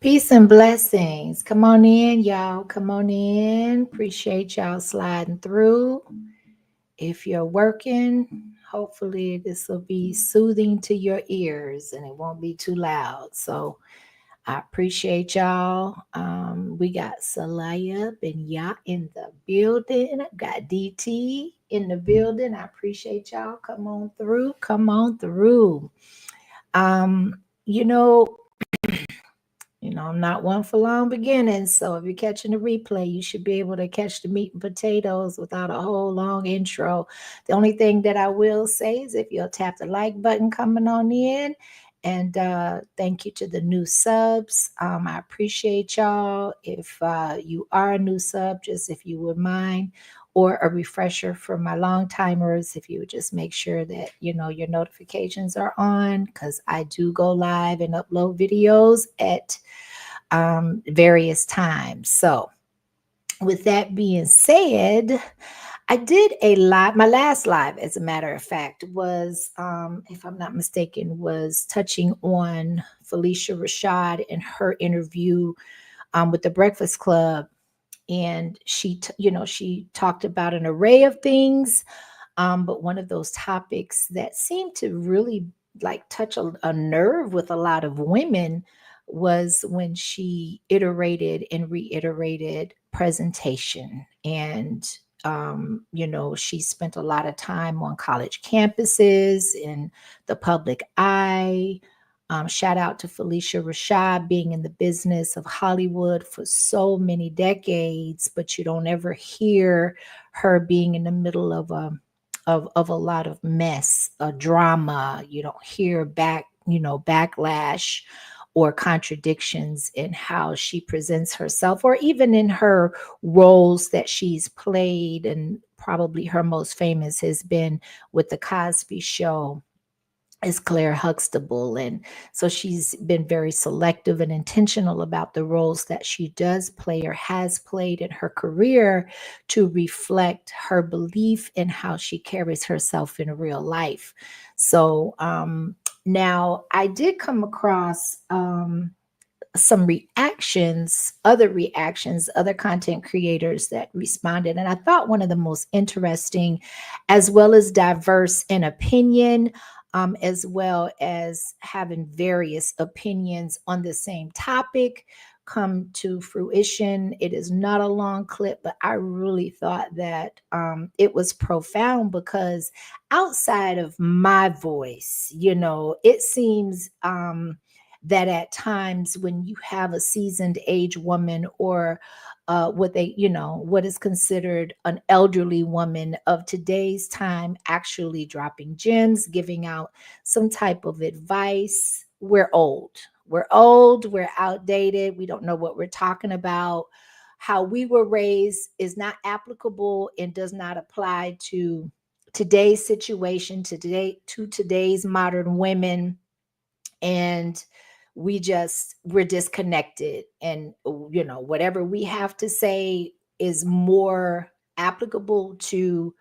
Peace and blessings. Come on in, y'all. Come on in. Appreciate y'all sliding through. If you're working, hopefully this will be soothing to your ears and it won't be too loud. So I appreciate y'all. We got Salaya Benya in the building. I got DT in the building. I appreciate y'all. Come on through. Come on through. Um, you know, I'm not one for long beginnings. So if you're catching the replay, you should be able to catch the meat and potatoes without a whole long intro. The only thing that I will say is if you'll tap the like button coming on in. And thank you to the new subs. I appreciate y'all. If you are a new sub, just if you would mind, or a refresher for my long timers, if you would just make sure that your notifications are on, because I do go live and upload videos at various times. So, with that being said, I did a live. My last live, as a matter of fact, was, if I'm not mistaken, was touching on Phylicia Rashad and her interview with the Breakfast Club, and she talked about an array of things, but one of those topics that seemed to really like touch a nerve with a lot of women was when she iterated and reiterated presentation. And she spent a lot of time on college campuses in the public eye. Shout out to Phylicia Rashad being in the business of Hollywood for so many decades, but you don't ever hear her being in the middle of a lot of mess, a drama. You don't hear backlash or contradictions in how she presents herself, or even in her roles that she's played. And probably her most famous has been with the Cosby Show is Claire Huxtable. And so she's been very selective and intentional about the roles that she does play or has played in her career to reflect her belief in how she carries herself in real life. So now I did come across some reactions, other content creators that responded. And I thought one of the most interesting, as well as diverse in opinion, as well as having various opinions on the same topic, come to fruition. It is not a long clip, but I really thought that it was profound because outside of my voice, it seems that at times when you have a seasoned age woman, or what is considered an elderly woman of today's time, actually dropping gems, giving out some type of advice, we're old. We're old, we're outdated, we don't know what we're talking about. How we were raised is not applicable and does not apply to today's situation, to today's modern women. And we're disconnected, and whatever we have to say is more applicable to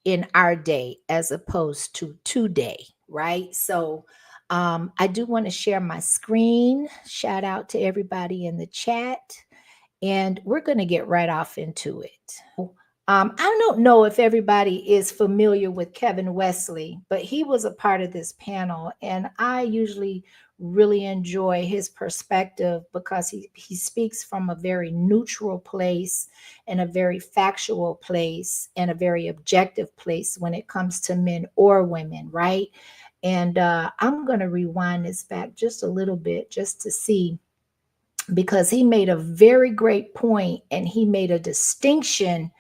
in our day as opposed to today, right? So I do want to share my screen. Shout out to everybody in the chat, and we're going to get right off into it. I don't know if everybody is familiar with Kevin Wesley, but he was a part of this panel, and I usually really enjoy his perspective because he speaks from a very neutral place and a very factual place and a very objective place when it comes to men or women, right? And I'm going to rewind this back just a little bit just to see, because he made a very great point and he made a distinction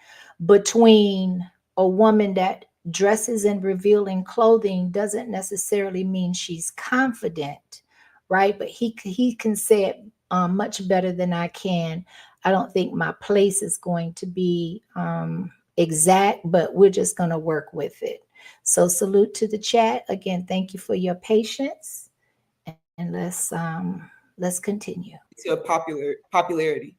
between a woman that dresses in revealing clothing doesn't necessarily mean she's confident, right? But he can say it much better than I can. I don't think my place is going to be exact, but we're just going to work with it. So salute to the chat again. Thank you for your patience, and let's continue. It's your popularity.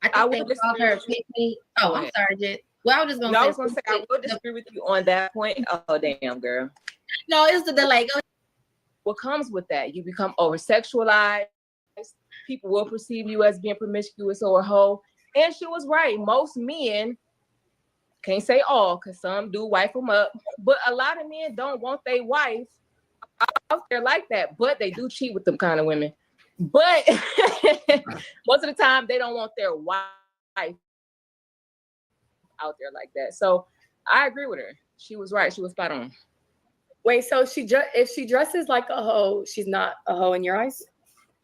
I think they called her pick me. Oh, I'm sorry, Jet. Well, I was just gonna say. I was gonna say I will disagree with you on that point. Oh damn, girl. No, it's the delay. Go ahead. What comes with that? You become over sexualized. People will perceive you as being promiscuous or a hoe. And she was right. Most men, can't say all, because some do wife them up, but a lot of men don't want their wife out there like that, but they do cheat with them kind of women. But most of the time, they don't want their wife out there like that. So I agree with her. She was right. She was spot on. Wait, so if she dresses like a hoe, she's not a hoe in your eyes?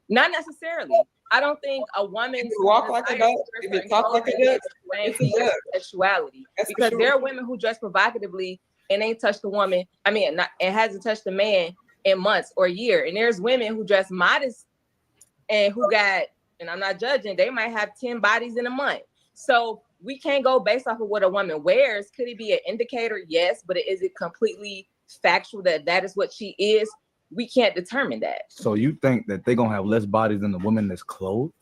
Not necessarily. I don't think a woman walk like a duck, if you talk like a duck, it's a duck. Sexuality, because there are women who dress provocatively and ain't touched a woman. I mean, and hasn't touched a man in months or a year. And there's women who dress modest and who got, and I'm not judging, they might have 10 bodies in a month. So we can't go based off of what a woman wears. Could it be an indicator? Yes, but is it completely factual that is what she is? We can't determine that. So you think that they're gonna have less bodies than the woman that's clothed?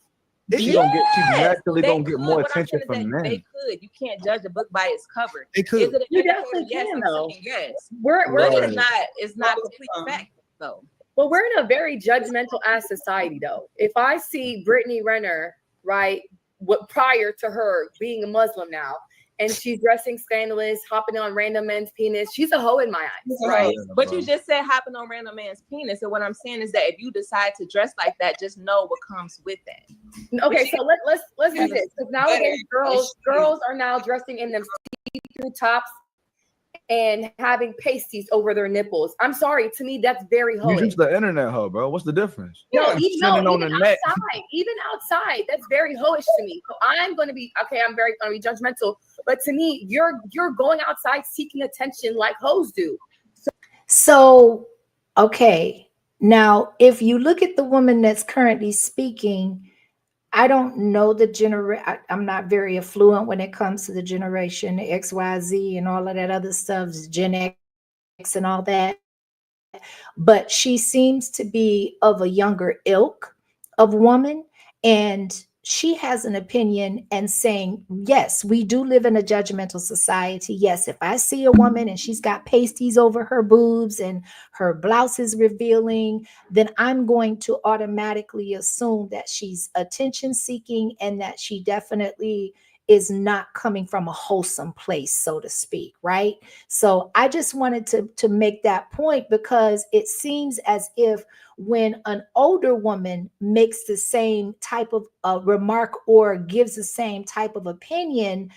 She's Yes, naturally gonna get could. more What I'm attention saying is from that men. they could. You can't judge a book by its cover. They could. Is it an You indicator? definitely Yes, can, I'm though. saying yes. We're Right. It's not complete fact though. Well, we're in a very judgmental ass society, though. If I see Brittany Renner, right, what prior to her being a Muslim now, and she's dressing scandalous, hopping on random men's penis, she's a hoe in my eyes, right? But you just said hopping on random man's penis, and what I'm saying is that if you decide to dress like that, just know what comes with that. Okay, so let's do this, because nowadays girls are now dressing in them see-through tops and having pasties over their nipples. I'm sorry, to me that's very You hoish. just the internet hoe, bro. What's the difference? No, Sitting on the net. even outside, that's very hoish to me. So I'm going to be judgmental. But to me, you're going outside seeking attention like hoes do. So, okay. Now, if you look at the woman that's currently speaking, I don't know the generation. I'm not very affluent when it comes to the generation XYZ and all of that other stuff, Gen X and all that. But she seems to be of a younger ilk of woman, and she has an opinion and saying, yes, we do live in a judgmental society. Yes, if I see a woman and she's got pasties over her boobs and her blouse is revealing, then I'm going to automatically assume that she's attention seeking and that she definitely is not coming from a wholesome place, so to speak, right? So I just wanted to make that point, because it seems as if when an older woman makes the same type of remark or gives the same type of opinion,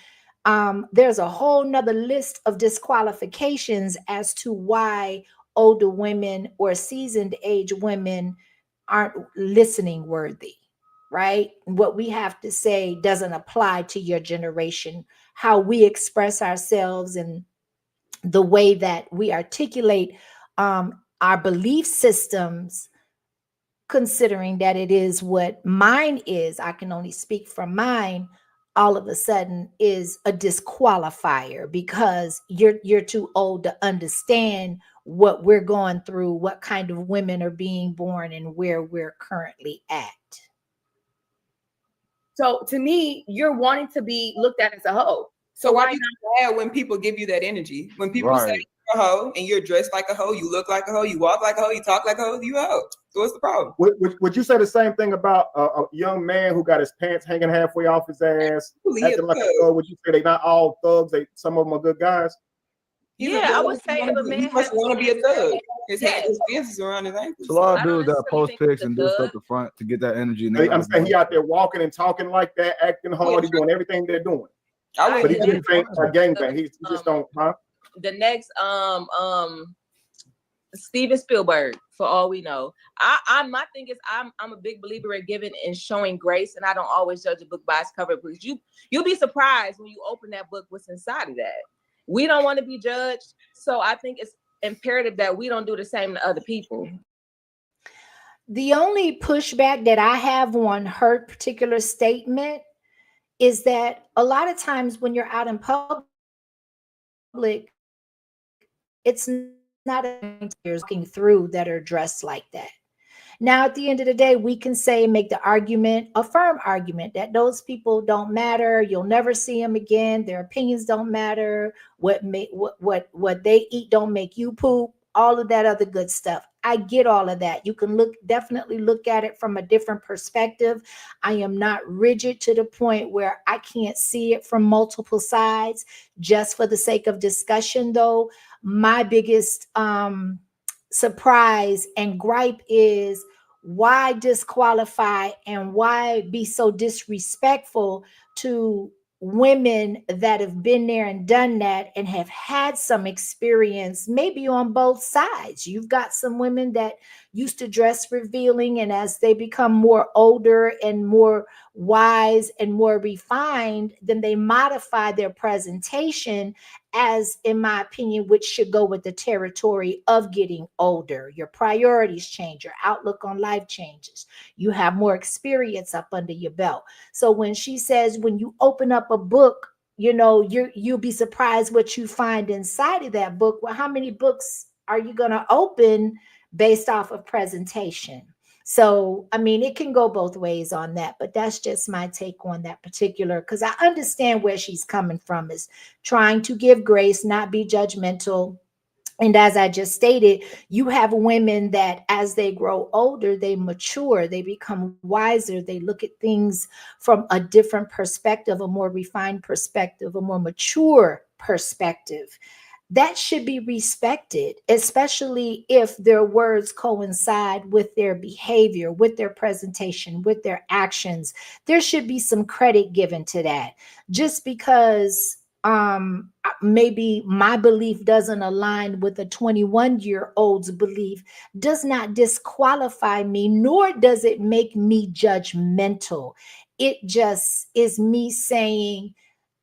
there's a whole nother list of disqualifications as to why older women or seasoned age women aren't listening worthy, right? What we have to say doesn't apply to your generation. How we express ourselves and the way that we articulate our belief systems, considering that it is what mine is, I can only speak from mine, all of a sudden is a disqualifier, because you're too old to understand what we're going through, what kind of women are being born, and where we're currently at. So to me, you're wanting to be looked at as a hoe. So why do you get mad when people give you that energy? When people say you're a hoe and you're dressed like a hoe, you look like a hoe, you walk like a hoe, you talk like a hoe, you a hoe. So what's the problem? Would you say the same thing about a young man who got his pants hanging halfway off his ass, acting like a thug? Would you say they're not all thugs? Some of them are good guys? Yeah, I would say if a man must want to be a thug. His pants is around his ankles. So a lot of dudes that post pics and do stuff to front to get that energy. I'm saying he out there walking and talking like that, acting hard, he's doing everything they're doing. But he just ain't a gangbang. He just don't. Huh? The next Steven Spielberg, for all we know. My thing is I'm a big believer in giving and showing grace, and I don't always judge a book by its cover, because you'll be surprised when you open that book what's inside of that. We don't want to be judged, so I think it's imperative that we don't do the same to other people. The only pushback that I have on her particular statement is that a lot of times when you're out in public, it's not looking through that are dressed like that. Now, at the end of the day, we can say, make the argument, a firm argument, that those people don't matter. You'll never see them again. Their opinions don't matter. What they eat don't make you poop. All of that other good stuff. I get all of that. You can definitely look at it from a different perspective. I am not rigid to the point where I can't see it from multiple sides. Just for the sake of discussion, though, my biggest surprise and gripe is, why disqualify and why be so disrespectful to women that have been there and done that and have had some experience, maybe on both sides. You've got some women that used to dress revealing, and as they become more older and more wise and more refined, then they modify their presentation, as in my opinion, which should go with the territory of getting older. Your priorities change, your outlook on life changes, you have more experience up under your belt. So when she says, when you open up a book, you'll be surprised what you find inside of that book. Well, how many books are you going to open based off of presentation? So, I mean, it can go both ways on that, but that's just my take on that particular, because I understand where she's coming from, is trying to give grace, not be judgmental. And as I just stated, you have women that as they grow older, they mature, they become wiser, they look at things from a different perspective, a more refined perspective, a more mature perspective. That should be respected, especially if their words coincide with their behavior, with their presentation, with their actions. There should be some credit given to that. Just because maybe my belief doesn't align with a 21-year-old's belief does not disqualify me, nor does it make me judgmental. It just is me saying,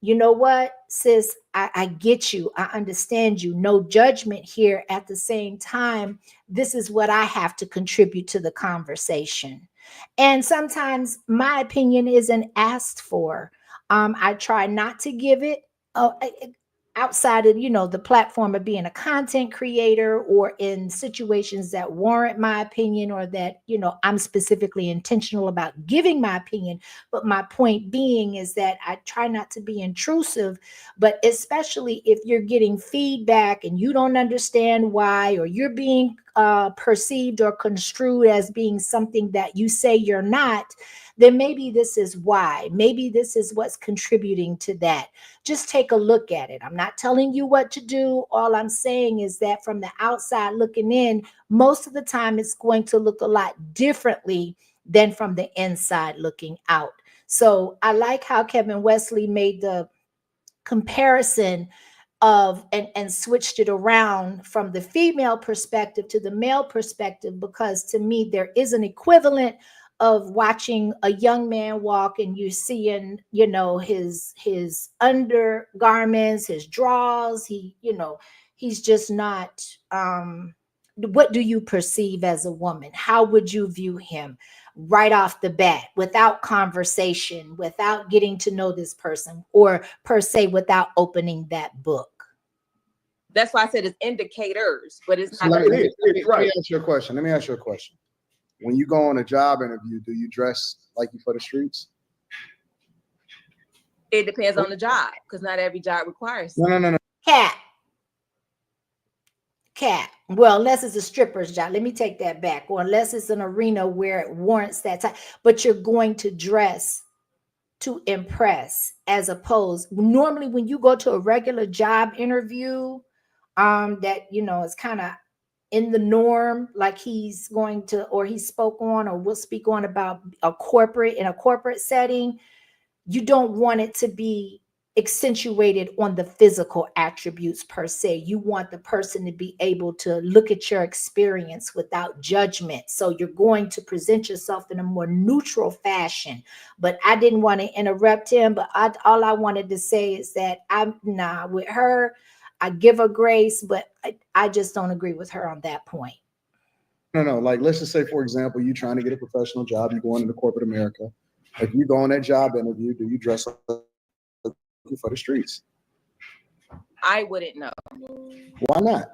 you know what, sis, I get you. I understand you. No judgment here. At the same time, this is what I have to contribute to the conversation. And sometimes my opinion isn't asked for. I try not to give it outside of, the platform of being a content creator, or in situations that warrant my opinion, or that, I'm specifically intentional about giving my opinion. But my point being is that I try not to be intrusive, but especially if you're getting feedback and you don't understand why, or you're being perceived or construed as being something that you say you're not, then maybe this is why. Maybe this is what's contributing to that. Just take a look at it. I'm not telling you what to do. All I'm saying is that from the outside looking in, most of the time it's going to look a lot differently than from the inside looking out. So I like how Kevin Wesley made the comparison of and switched it around from the female perspective to the male perspective, because to me there is an equivalent of watching a young man walk and you seeing, his undergarments, his drawers, he's just not, what do you perceive as a woman? How would you view him right off the bat, without conversation, without getting to know this person, or per se without opening that book? That's why I said it's indicators, but it's So not. let me ask you a question. When you go on a job interview, do you dress like you for the streets? It depends on the job, because not every job requires. No. Cat. Well, unless it's a stripper's job, let me take that back. Or unless it's an arena where it warrants that time, but you're going to dress to impress, as opposed, normally when you go to a regular job interview, that, is kind of in the norm, like he's going to, or he spoke on, or will speak on about in a corporate setting, you don't want it to be accentuated on the physical attributes per se. You want the person to be able to look at your experience without judgment. So you're going to present yourself in a more neutral fashion. But I didn't want to interrupt him, but all I wanted to say is that with her, I give her grace, but I just don't agree with her on that point. No. Like, let's just say, for example, you're trying to get a professional job, you're going into corporate America. If you go on that job interview, do you dress up for the streets? I wouldn't know. Why not?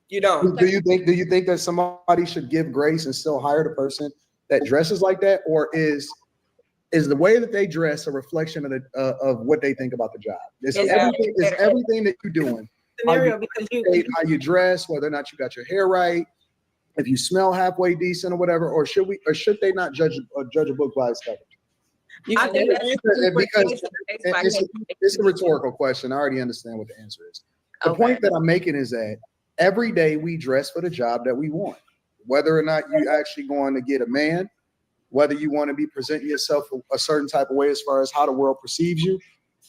You don't. Do you think that somebody should give grace and still hire the person that dresses like that, or is the way that they dress a reflection of what they think about the job? Is everything that you're doing, how you dress, whether or not you got your hair right, if you smell halfway decent or whatever, or should they not judge a book by its cover? I think Because it's a rhetorical question. I already understand what the answer is. The point that I'm making is that every day we dress for the job that we want, whether or not you actually going to get a man, whether you want to be presenting yourself a certain type of way as far as how the world perceives you,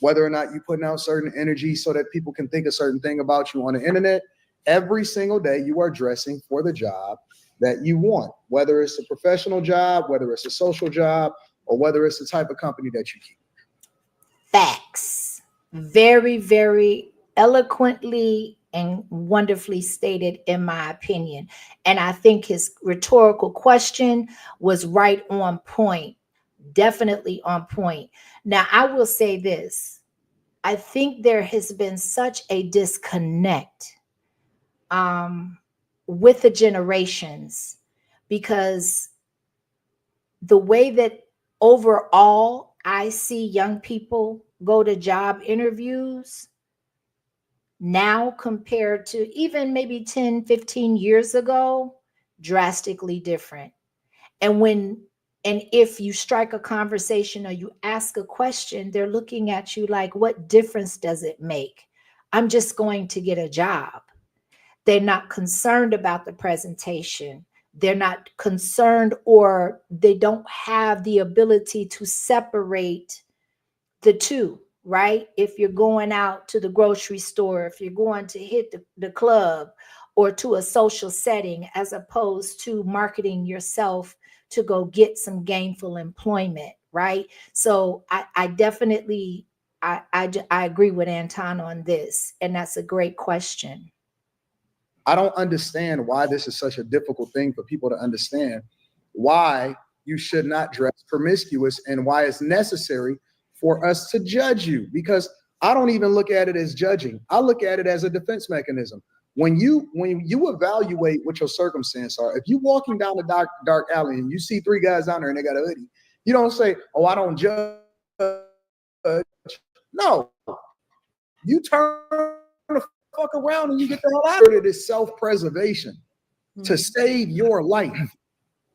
whether or not you're putting out certain energy so that people can think a certain thing about you on the internet. Every single day you are dressing for the job that you want, whether it's a professional job, whether it's a social job, or whether it's the type of company that you keep. Facts. Very, very eloquently and wonderfully stated, in my opinion. And I think his rhetorical question was right on point. Definitely on point. Now, I will say this. I think there has been such a disconnect with the generations, because the way that overall I see young people go to job interviews now compared to even maybe 10, 15 years ago, drastically different. And if you strike a conversation or you ask a question, they're looking at you like, what difference does it make? I'm just going to get a job. They're not concerned about the presentation. They're not concerned, or they don't have the ability to separate the two, right? If you're going out to the grocery store, if you're going to hit the club or to a social setting, as opposed to marketing yourself to go get some gainful employment, right? So I definitely, I agree with Anton on this, and that's a great question. I don't understand why this is such a difficult thing for people to understand, why you should not dress promiscuous and why it's necessary for us to judge you, because I don't even look at it as judging. I look at it as a defense mechanism. When you evaluate what your circumstances are, if you're walking down the dark alley and you see three guys down there and they got a hoodie, you don't say, oh, I don't judge. No, you turn the fuck around and you get the hell out of it. It is self-preservation to save your life.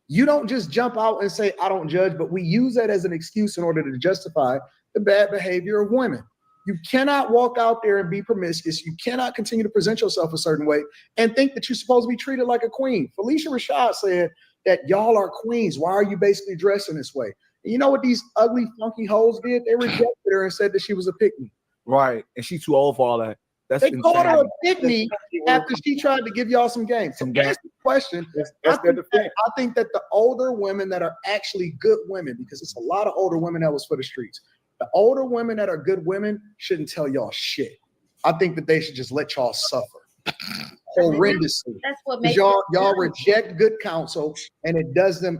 You don't just jump out and say, I don't judge, but we use that as an excuse in order to justify the bad behavior of women. You cannot walk out there and be promiscuous. You cannot continue to present yourself a certain way and think that you're supposed to be treated like a queen. Phylicia Rashad said that y'all are queens. Why are you basically dressing this way? And you know what these ugly, funky hoes did? They rejected her and said that she was a pick-me. Right. And she's too old for all that. That's they insane. called her a pick-me after she tried to give y'all some game. So that's the question. I think that the older women that are actually good women, because it's a lot of older women that was for the streets. The older women that are good women shouldn't tell y'all shit. I think that they should just let y'all suffer horrendously. That's what makes y'all reject good counsel, and it does them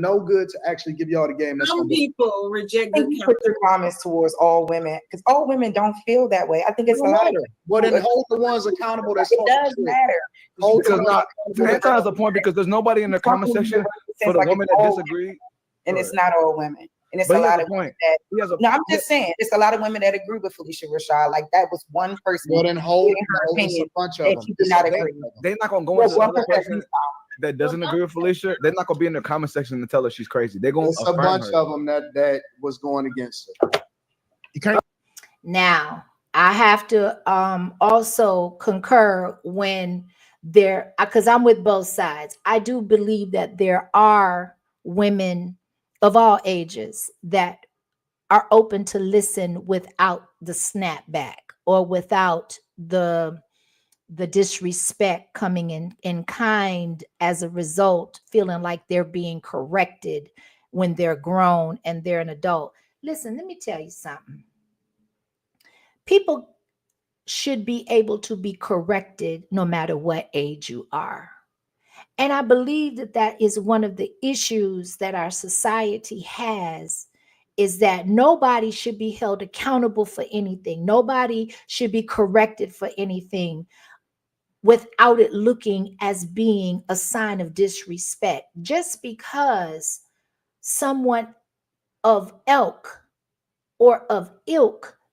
no good to actually give y'all the game. Some people reject good counsel. Put your comments towards all women, because all women don't feel that way. I think it's a lot. Well, then hold the ones accountable. That's it does matter. Anton's a point, because there's nobody in the comment section for the women that disagree, and it's not all women. And it's a lot of women that. No, I'm just saying, it's a lot of women that agree with Phylicia Rashad. Like that was one person. Well, then hold her opinion. A bunch of them. She did not agree. They're not gonna go into another person that doesn't agree with Phylicia. They're not gonna be in the comment section and tell her she's crazy. They're gonna. It's a bunch of them that was going against her. You can't. Now I have to also concur when there, because I'm with both sides. I do believe that there are women of all ages that are open to listen without the snapback or without the disrespect coming in kind, as a result, feeling like they're being corrected when they're grown and they're an adult. Listen, let me tell you something. People should be able to be corrected no matter what age you are. And I believe that that is one of the issues that our society has, is that nobody should be held accountable for anything. Nobody should be corrected for anything without it looking as being a sign of disrespect. Just because someone of ilk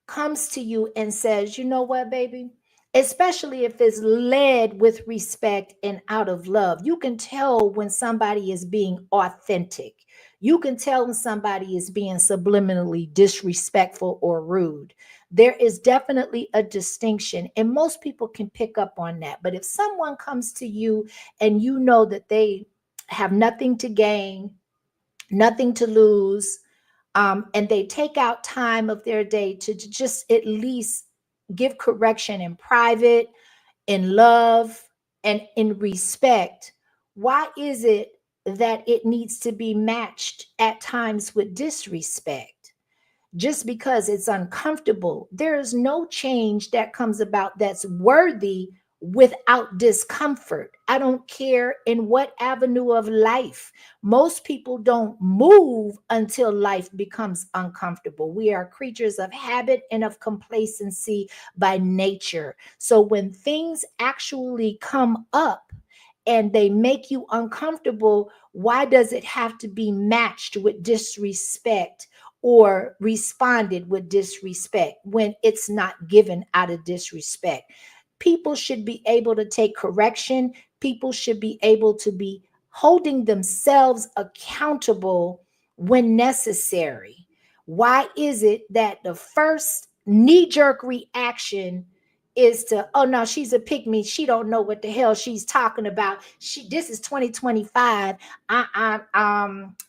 comes to you and says, you know what, baby, especially if it's led with respect and out of love. You can tell when somebody is being authentic. You can tell when somebody is being subliminally disrespectful or rude. There is definitely a distinction, and most people can pick up on that. But if someone comes to you and you know that they have nothing to gain, nothing to lose, and they take out time of their day to just at least give correction in private, in love, and in respect, why is it that it needs to be matched at times with disrespect? Just because it's uncomfortable. There is no change that comes about that's worthy without discomfort. I don't care in what avenue of life. Most people don't move until life becomes uncomfortable. We are creatures of habit and of complacency by nature. So when things actually come up and they make you uncomfortable, why does it have to be matched with disrespect or responded with disrespect when it's not given out of disrespect? People should be able to take correction. People should be able to be holding themselves accountable when necessary. Why is it that the first knee-jerk reaction is to, oh no, she's a pick me, she don't know what the hell she's talking about, this is 2025,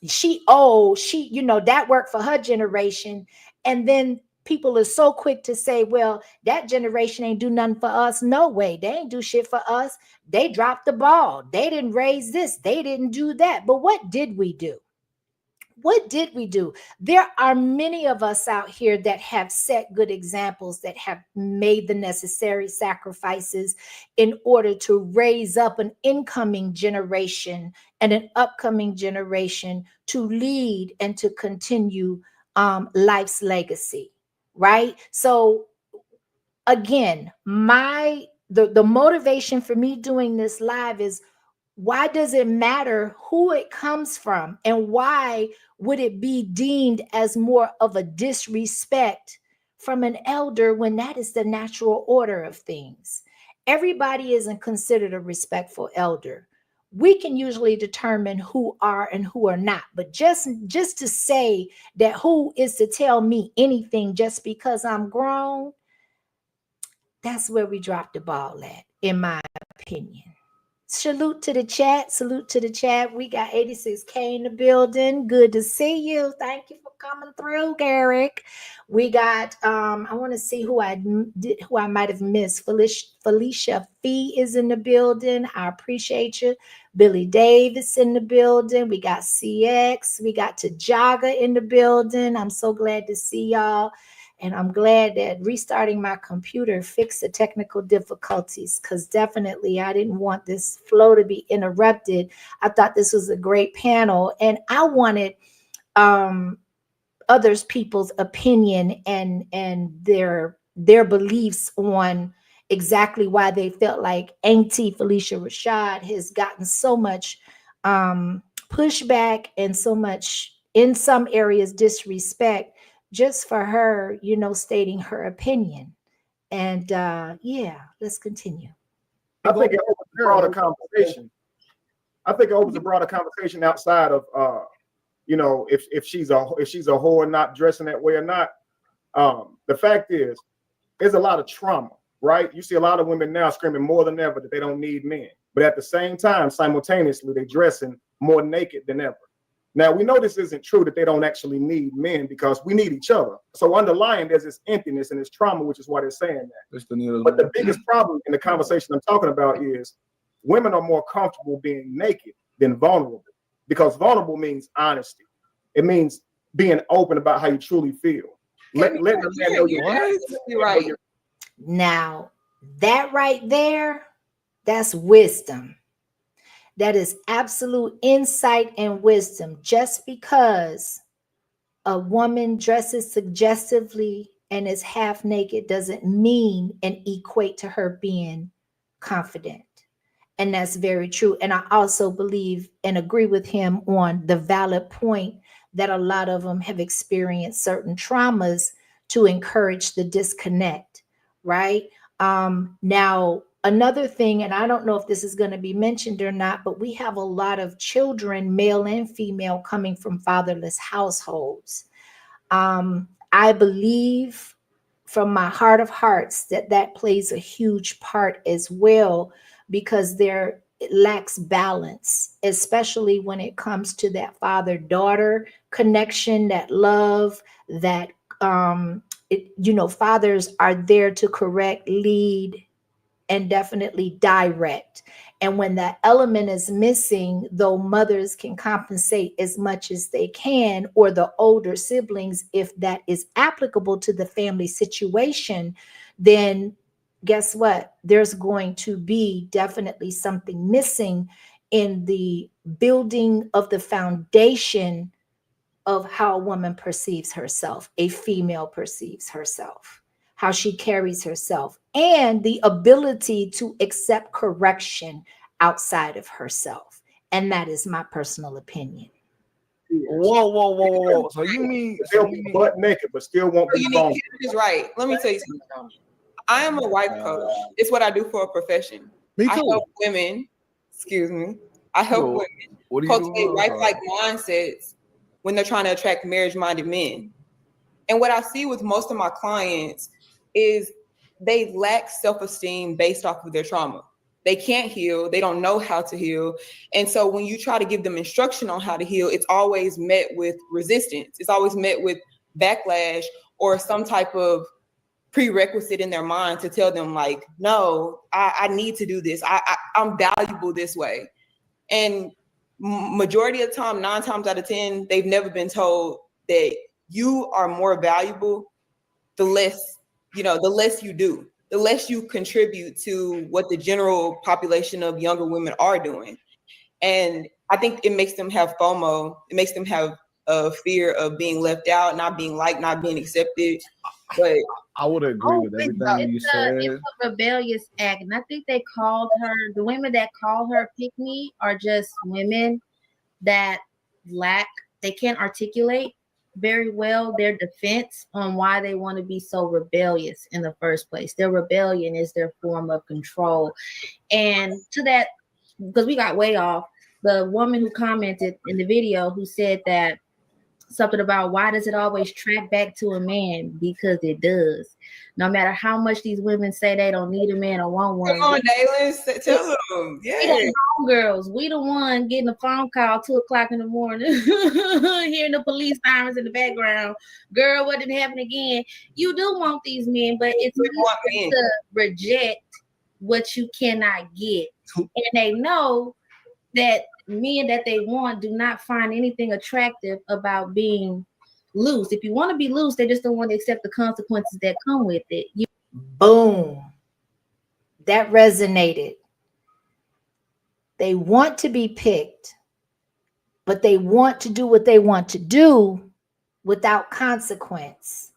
she old, she, you know, that worked for her generation. And then people are so quick to say, well, that generation ain't do nothing for us. No way, they ain't do shit for us. They dropped the ball, they didn't raise this, they didn't do that. But what did we do? What did we do? There are many of us out here that have set good examples, that have made the necessary sacrifices in order to raise up an incoming generation and an upcoming generation to lead and to continue life's legacy, right? So again, the motivation for me doing this live is, why does it matter who it comes from? And why would it be deemed as more of a disrespect from an elder when that is the natural order of things? Everybody isn't considered a respectful elder. We can usually determine who are and who are not, but just to say that who is to tell me anything just because I'm grown, that's where we dropped the ball at, in my opinion. Salute to the chat. Salute to the chat. We got 86K in the building. Good to see you. Thank you for coming through, Garrick. We got I want to see who I might have missed. Phylicia Fee is in the building. I appreciate you. Billy Davis in the building. We got CX. We got Tajaga in the building. I'm so glad to see y'all. And I'm glad that restarting my computer fixed the technical difficulties, because definitely I didn't want this flow to be interrupted. I thought this was a great panel, and I wanted others people's opinion and their beliefs on exactly why they felt like Auntie Phylicia Rashad has gotten so much pushback and so much, in some areas, disrespect, just for her, you know, stating her opinion. And yeah, let's continue. I think it opens a broader conversation. I think it opens a broader conversation outside of you know, if she's a whore not dressing that way or not. The fact is, there's a lot of trauma, right? You see a lot of women now screaming more than ever that they don't need men, but at the same time, simultaneously, they're dressing more naked than ever. Now, we know this isn't true, that they don't actually need men, because we need each other. So underlying, there's this emptiness and this trauma, which is why they're saying that. But the biggest problem in the conversation I'm talking about is women are more comfortable being naked than vulnerable, because vulnerable means honesty. It means being open about how you truly feel. Let the man know you're right. Now, that right there, that's wisdom. That is absolute insight and wisdom. Just because a woman dresses suggestively and is half naked doesn't mean and equate to her being confident. And that's very true. And I also believe and agree with him on the valid point that a lot of them have experienced certain traumas to encourage the disconnect, right? Now, another thing, and I don't know if this is going to be mentioned or not, but we have a lot of children, male and female, coming from fatherless households. I believe from my heart of hearts that plays a huge part as well, because there it lacks balance, especially when it comes to that father-daughter connection, that love, that fathers are there to correct, lead, and definitely direct. And when that element is missing, though mothers can compensate as much as they can, or the older siblings, if that is applicable to the family situation, then guess what? There's going to be definitely something missing in the building of the foundation of how a woman perceives herself, a female perceives herself, how she carries herself, and the ability to accept correction outside of herself. And that is my personal opinion. Whoa. So you mean they'll be butt naked, but still won't be vulnerable? Is right. Let me tell you something. I am a wife coach. It's what I do for a profession. Me too. I help women. Excuse me. I help women cultivate wife-like mindsets when they're trying to attract marriage-minded men. And what I see with most of my clients is they lack self-esteem based off of their trauma. They can't heal. They don't know how to heal. And so when you try to give them instruction on how to heal, it's always met with resistance. It's always met with backlash or some type of prerequisite in their mind to tell them like, no, I need to do this. I'm valuable this way. And majority of the time, 9 times out of 10, they've never been told that you are more valuable the less you do, the less you contribute to what the general population of younger women are doing. And I think it makes them have FOMO. It makes them have a fear of being left out, not being liked, not being accepted. But I would agree with everything you said. It's a rebellious act. And I think they called her, the women that call her pick me are just women that they can't articulate very well their defense on why they want to be so rebellious in the first place. Their rebellion is their form of control. And to that, because we got way off, the woman who commented in the video who said that something about why does it always track back to a man? Because it does. No matter how much these women say they don't need a man or want one. Come on, Dalen, tell them. Yeah. Girls, we the one getting a phone call 2:00 in the morning, hearing the police sirens in the background. Girl, what did happen again? You do want these men, but it's easy to reject what you cannot get. And they know that men that they want do not find anything attractive about being loose. If you want to be loose, they just don't want to accept the consequences that come with it. Boom. That resonated. They want to be picked, but they want to do what they want to do without consequence.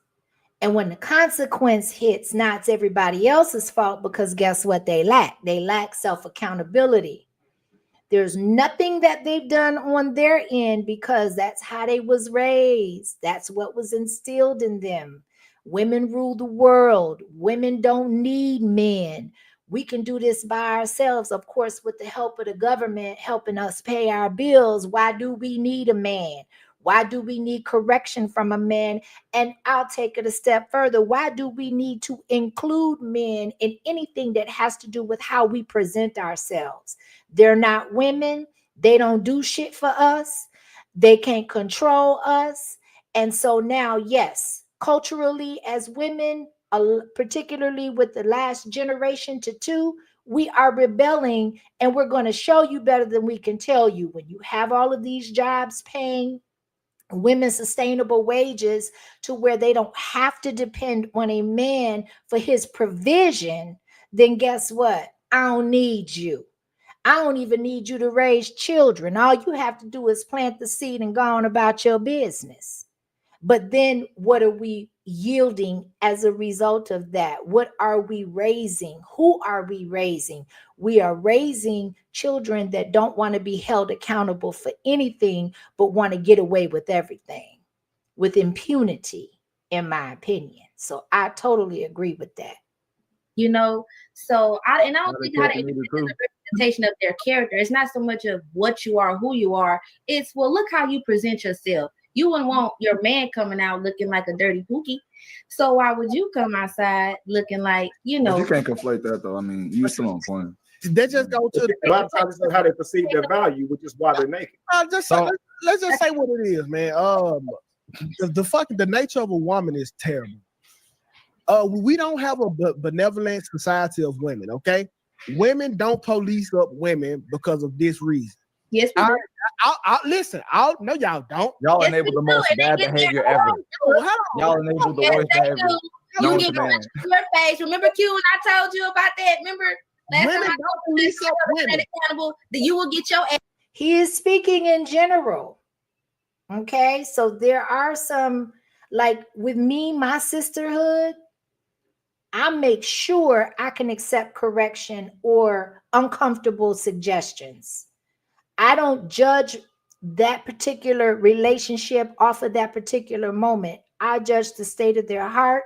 And when the consequence hits, now it's everybody else's fault, because guess what they lack? They lack self-accountability. There's nothing that they've done on their end, because that's how they was raised. That's what was instilled in them. Women rule the world. Women don't need men. We can do this by ourselves, of course, with the help of the government helping us pay our bills. Why do we need a man? Why do we need correction from a man? And I'll take it a step further. Why do we need to include men in anything that has to do with how we present ourselves? They're not women. They don't do shit for us. They can't control us. And so now, yes, culturally as women, particularly with the last generation to 2, we are rebelling, and we're going to show you better than we can tell you. When you have all of these jobs paying women sustainable wages to where they don't have to depend on a man for his provision, then guess what? I don't need you. I don't even need you to raise children. All you have to do is plant the seed and go on about your business. But then what are we yielding as a result of that? What are we raising? Who are we raising? We are raising children that don't want to be held accountable for anything, but want to get away with everything, with impunity, in my opinion. So I totally agree with that. you know. So I don't think how it's a representation of their character. It's not so much of what you are, who you are. It's, well, look how you present yourself. You wouldn't want your man coming out looking like a dirty pookie. So why would you come outside looking like, you know? But you can't conflate that though. I mean, you still on point. They just go to a lot of times it's how they perceive their value, which is why they're naked. Let's just say what it is, man. The nature of a woman is terrible. We don't have a benevolent society of women, okay? Women don't police up women because of this reason. Yes, listen, no, y'all don't. Y'all enable the most bad behavior ever. Y'all enable the worst behavior. You get your face. Remember Q when I told you about that? Remember last time I told police up women accountable that you will get your ass. He is speaking in general. Okay, so there are some, like with me, my sisterhood, I make sure I can accept correction or uncomfortable suggestions. I don't judge that particular relationship off of that particular moment. I judge the state of their heart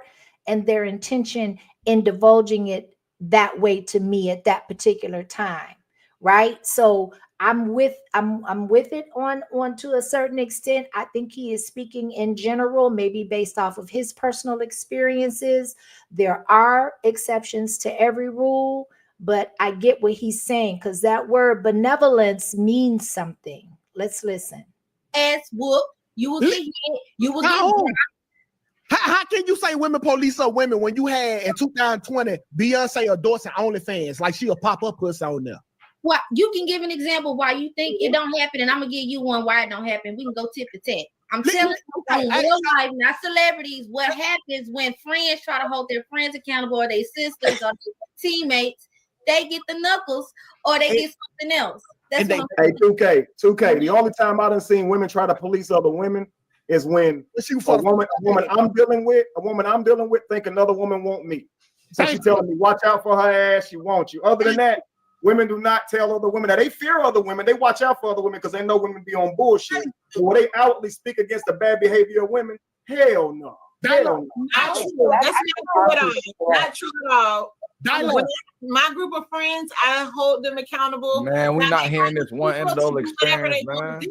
and their intention in divulging it that way to me at that particular time, right? So I'm with it on to a certain extent. I think he is speaking in general, maybe based off of his personal experiences. There are exceptions to every rule, but I get what he's saying, because that word benevolence means something. Let's listen. Ass whoop. You will get hit. You will get. How can you say women police up women when you had in 2020 Beyonce endorsing OnlyFans like she'll pop up pussy on there? Well, you can give an example why you think it don't happen, and I'm gonna give you one why it don't happen. We can go tip for tat. I'm telling you, in real life, not celebrities, what happens when friends try to hold their friends accountable, or their sisters or their teammates, they get the knuckles or they get something else. That's what I'm saying. 2K. The only time I done seen women try to police other women is when a woman I'm dealing with think another woman want me. So she telling me, watch out for her ass, she wants you. Other than that, women do not tell other women that they fear other women. They watch out for other women because they know women be on bullshit. So will they outwardly speak against the bad behavior of women? Hell no. Not true. That's not true at all. When my group of friends, I hold them accountable. Man, we're not hearing this one anecdotal experience, man.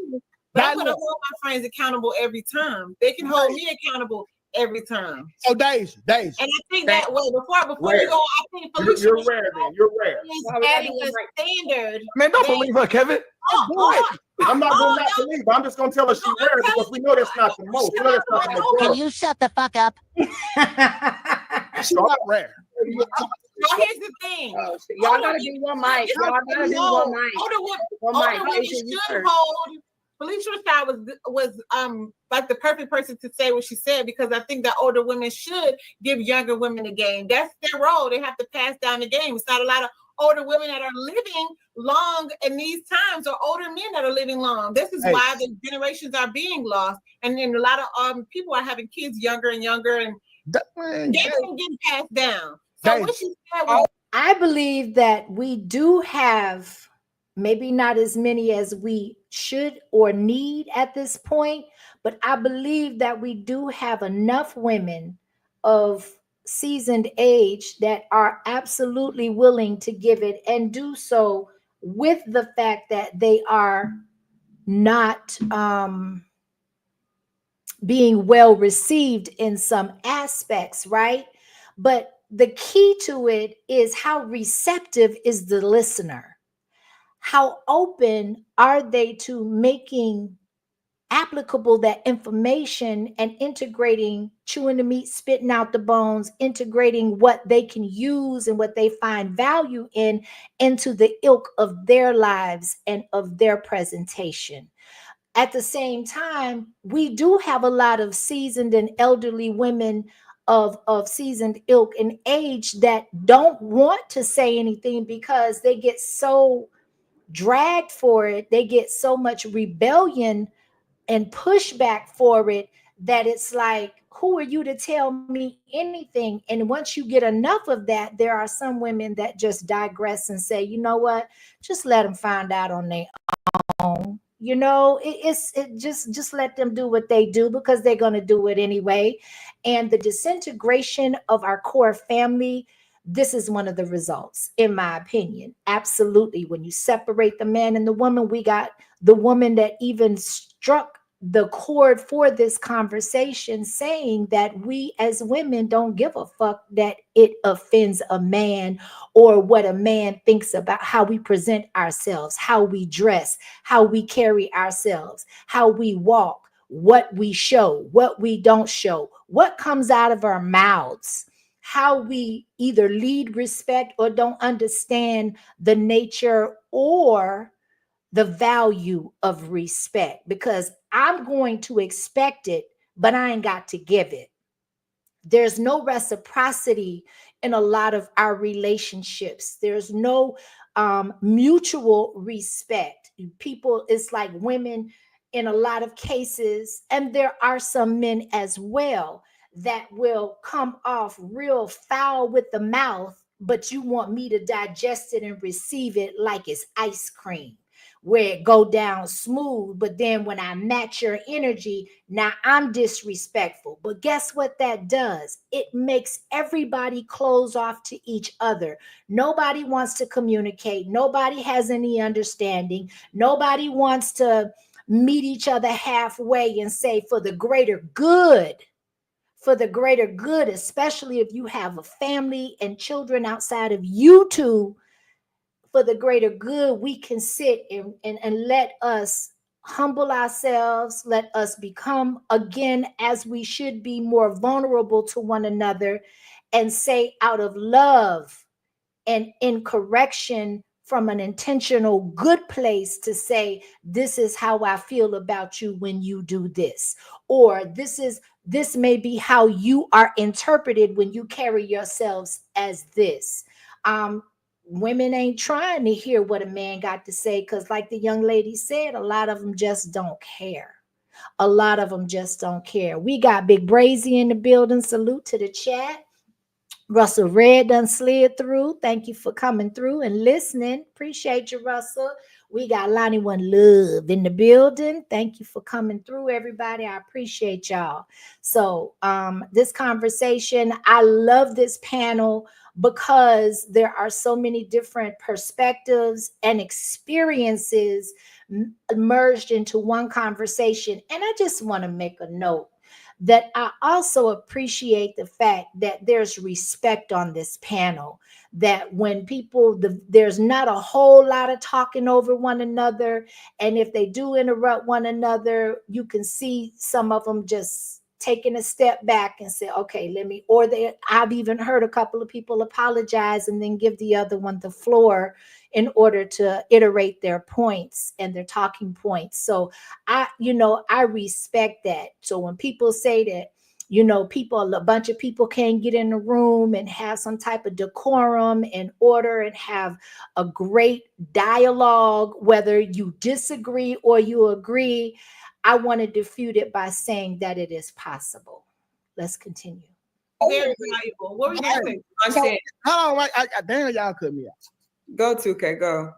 But I'm gonna hold my friends accountable every time. They can hold me accountable every time. So Deja. And I think that way before you go, I think Phylicia you're rare, man. You're rare. Adding a standard. Man, don't believe her, Kevin. I'm not going not to believe. I'm just gonna tell her she's rare because we know that's not the most. Can you shut the fuck up? She's not rare. So here's the thing. Y'all gotta do one mic. Older women should hold. Phylicia Rashad was like the perfect person to say what she said, because I think that older women should give younger women a game. That's their role. They have to pass down the game. It's not a lot of older women that are living long in these times, or older men that are living long. This is why the generations are being lost, and then a lot of people are having kids younger and younger, and they don't get passed down. So what she said was, I believe that we do have maybe not as many as we should or need at this point, but I believe that we do have enough women of seasoned age that are absolutely willing to give it, and do so with the fact that they are not being well received in some aspects, right? But the key to it is how receptive is the listener. How open are they to making applicable that information and integrating, chewing the meat, spitting out the bones, integrating what they can use and what they find value in into the ilk of their lives and of their presentation. At the same time, we do have a lot of seasoned and elderly women of seasoned ilk and age that don't want to say anything because they get so dragged for it. They get so much rebellion and pushback for it that it's like, who are you to tell me anything? And once you get enough of that, there are some women that just digress and say, you know what, just let them find out on their own. You know, just let them do what they do, because they're going to do it anyway. And the disintegration of our core family, this is one of the results, in my opinion. Absolutely. When you separate the man and the woman, we got the woman that even struck the chord for this conversation, saying that we as women don't give a fuck that it offends a man or what a man thinks about how we present ourselves, how we dress, how we carry ourselves, how we walk, what we show, what we don't show, what comes out of our mouths, how we either lead respect or don't understand the nature or the value of respect, because I'm going to expect it, but I ain't got to give it. There's no reciprocity in a lot of our relationships. There's no mutual respect. People, it's like women in a lot of cases, and there are some men as well, that will come off real foul with the mouth, but you want me to digest it and receive it like it's ice cream, where it go down smooth. But then when I match your energy, now I'm disrespectful. But guess what that does? It makes everybody close off to each other. Nobody wants to communicate. Nobody has any understanding. Nobody wants to meet each other halfway and say, for the greater good, especially if you have a family and children outside of you two, for the greater good, we can sit and let us humble ourselves, let us become again, as we should be, more vulnerable to one another, and say out of love and in correction from an intentional good place to say, this is how I feel about you when you do this, or this may be how you are interpreted when you carry yourselves as this. Women ain't trying to hear what a man got to say, because like the young lady said, a lot of them just don't care. A lot of them just don't care. We got Big Brazy in the building. Salute to the chat. Russell Red done slid through. Thank you for coming through and listening. Appreciate you, Russell. We got Lonnie One Love in the building. Thank you for coming through, everybody. I appreciate y'all. So this conversation, I love this panel because there are so many different perspectives and experiences merged into one conversation. And I just want to make a note that I also appreciate the fact that there's respect on this panel, that when people, there's not a whole lot of talking over one another. And if they do interrupt one another, you can see some of them just taking a step back and say, okay, I've even heard a couple of people apologize and then give the other one the floor in order to iterate their points and their talking points. So I respect that. So when people say that, a bunch of people can't get in the room and have some type of decorum and order and have a great dialogue, whether you disagree or you agree, I want to defute it by saying that it is possible. Let's continue. Very valuable. What were you going to say? Hold on, damn, y'all cut me out. Go 2K, go.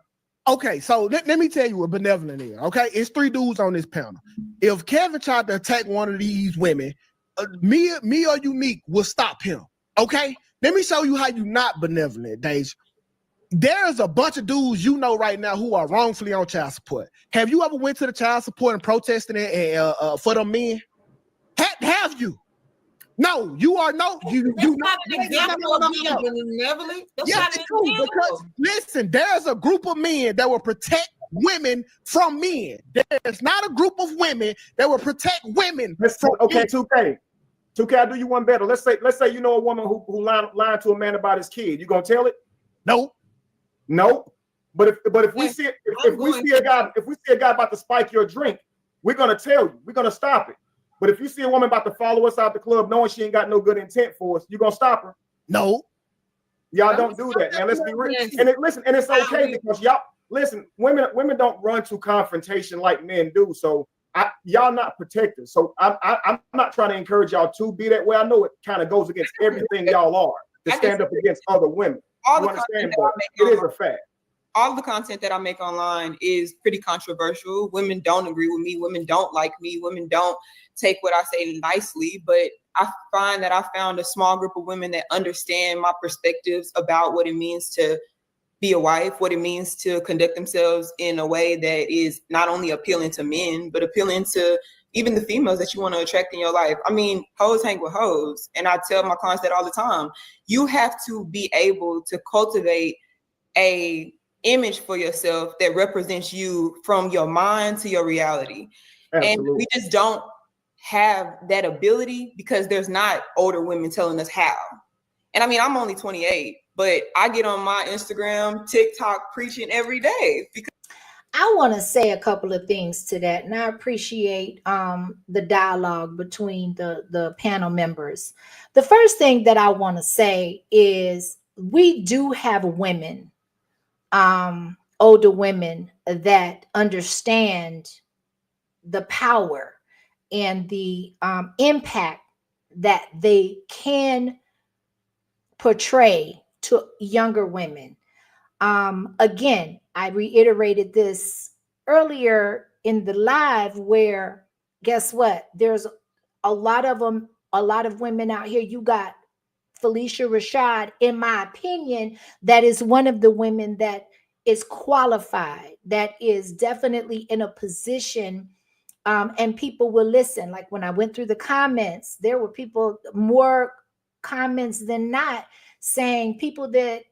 Okay, so let me tell you what benevolent is. Okay, it's 3 dudes on this panel. If Kevin tried to attack one of these women, me or Unique will stop him. Okay, let me show you how you not benevolent, Deja. There's a bunch of dudes right now who are wrongfully on child support. Have you ever went to the child support and protested it for them men? Have you? No, you are no. That's not an example of being benevolent. Yes, it's true. Because listen, there's a group of men that will protect women from men. There's not a group of women that will protect women. Okay, 2K, I'll do you one better. Let's say a woman who lied to a man about his kid. You gonna tell it? No. But if we see a guy about to spike your drink, we're gonna tell you. We're gonna stop it. But if you see a woman about to follow us out the club, knowing she ain't got no good intent for us, you gonna stop her? No. Y'all don't do that, man. Let's be real. And it's okay because y'all listen. Women don't run to confrontation like men do. So y'all not protected. So I'm not trying to encourage y'all to be that way. I know it kind of goes against everything y'all are to stand up against other women. You understand? But it is a fact. All the content that I make online is pretty controversial. Women don't agree with me. Women don't like me. Women don't take what I say nicely. But I find that I found a small group of women that understand my perspectives about what it means to be a wife, what it means to conduct themselves in a way that is not only appealing to men, but appealing to even the females that you want to attract in your life. I mean, hoes hang with hoes. And I tell my clients that all the time. You have to be able to cultivate a image for yourself that represents you from your mind to your reality. Absolutely. And we just don't have that ability because there's not older women telling us how. And I mean, I'm only 28, but I get on my Instagram, TikTok preaching every day because I want to say a couple of things to that, and I appreciate the dialogue between the panel members. The first thing that I want to say is we do have women, older women that understand the power and the impact that they can portray to younger women. Again, I reiterated this earlier in the live where guess what? There's a lot of them, a lot of women out here. You got Phylicia Rashad, in my opinion, that is one of the women that is qualified, that is definitely in a position, and people will listen. Like when I went through the comments, there were people, more comments than not, saying people that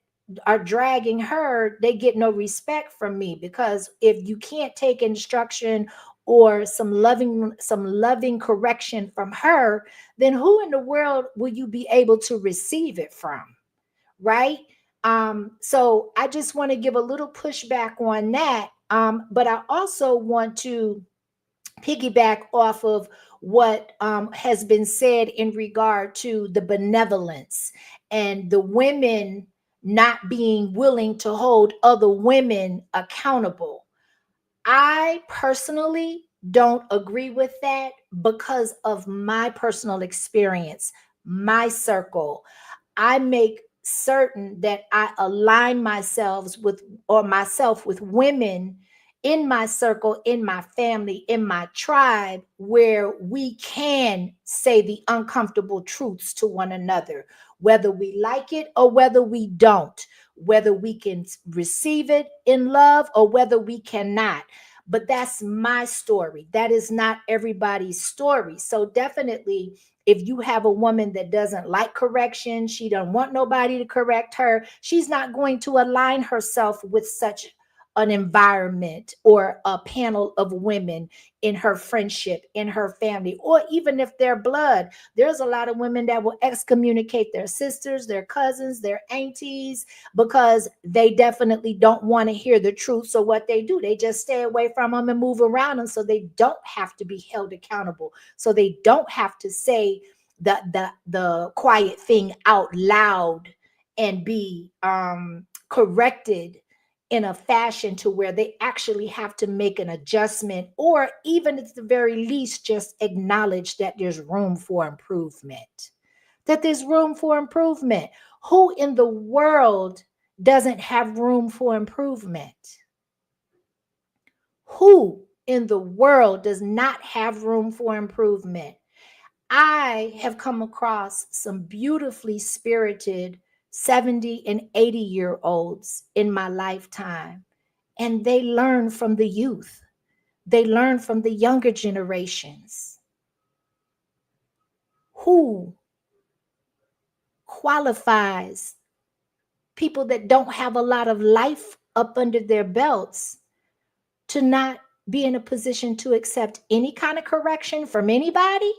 are dragging her, they get no respect from me, because if you can't take instruction or some loving correction from her, then who in the world will you be able to receive it from? Right? So I just want to give a little pushback on that. But I also want to piggyback off of what has been said in regard to the benevolence and the women not being willing to hold other women accountable. I personally don't agree with that because of my personal experience, my circle. I make certain that I align myself with women in my circle, in my family, in my tribe, where we can say the uncomfortable truths to one another, whether we like it or whether we don't, whether we can receive it in love or whether we cannot. But that's my story. That is not everybody's story. So definitely, if you have a woman that doesn't like correction, she doesn't want nobody to correct her, she's not going to align herself with such an environment or a panel of women in her friendship, in her family, or even if they're blood. There's a lot of women that will excommunicate their sisters, their cousins, their aunties, because they definitely don't want to hear the truth. So what they do, they just stay away from them and move around them, so they don't have to be held accountable, so they don't have to say the quiet thing out loud and be corrected in a fashion to where they actually have to make an adjustment, or even at the very least just acknowledge that there's room for improvement. Who in the world doesn't have room for improvement? Who in the world does not have room for improvement? I have come across some beautifully spirited 70 and 80-year-olds in my lifetime, and they learn from the youth. They learn from the younger generations. Who qualifies people that don't have a lot of life up under their belts to not be in a position to accept any kind of correction from anybody?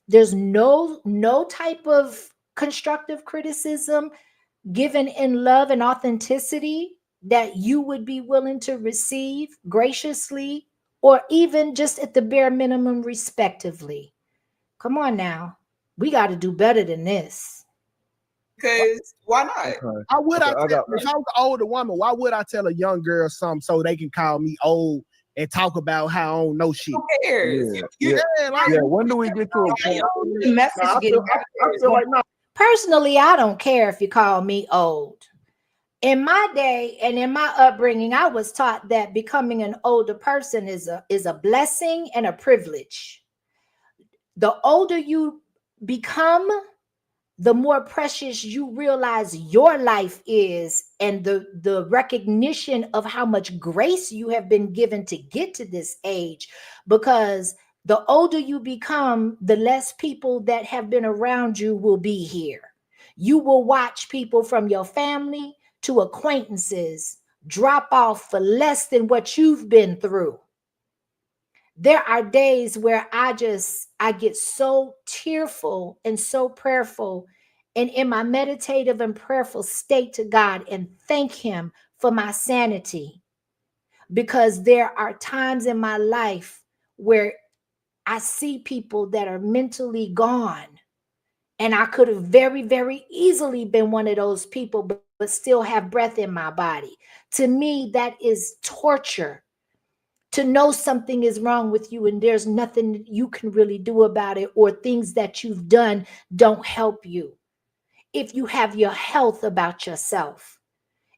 There's no type of constructive criticism given in love and authenticity that you would be willing to receive graciously, or even just at the bare minimum respectively. Come on now. We got to do better than this. Because why not? If I was an older woman, why would I tell a young girl something so they can call me old and talk about how I don't know shit? Who cares? When do we get to a point? Personally, I don't care if you call me old. In my day and in my upbringing, I was taught that becoming an older person is a blessing and a privilege. The older you become, the more precious you realize your life is, and the recognition of how much grace you have been given to get to this age. Because the older you become, the less people that have been around you will be here. You will watch people from your family to acquaintances drop off for less than what you've been through. There are days where I get so tearful and so prayerful, and in my meditative and prayerful state to God, and thank him for my sanity. Because there are times in my life where I see people that are mentally gone, and I could have very, very easily been one of those people, but still have breath in my body. To me, that is torture. To know something is wrong with you and there's nothing you can really do about it, or things that you've done don't help you. If you have your health about yourself,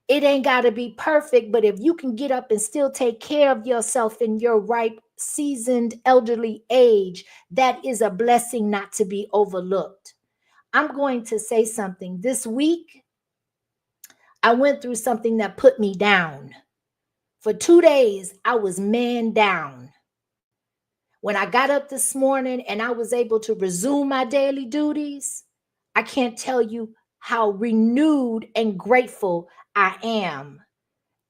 it ain't got to be perfect, but if you can get up and still take care of yourself in your ripe, seasoned, elderly age, that is a blessing not to be overlooked. I'm going to say something. This week, I went through something that put me down. For 2 days, I was man down. When I got up this morning and I was able to resume my daily duties, I can't tell you how renewed and grateful I am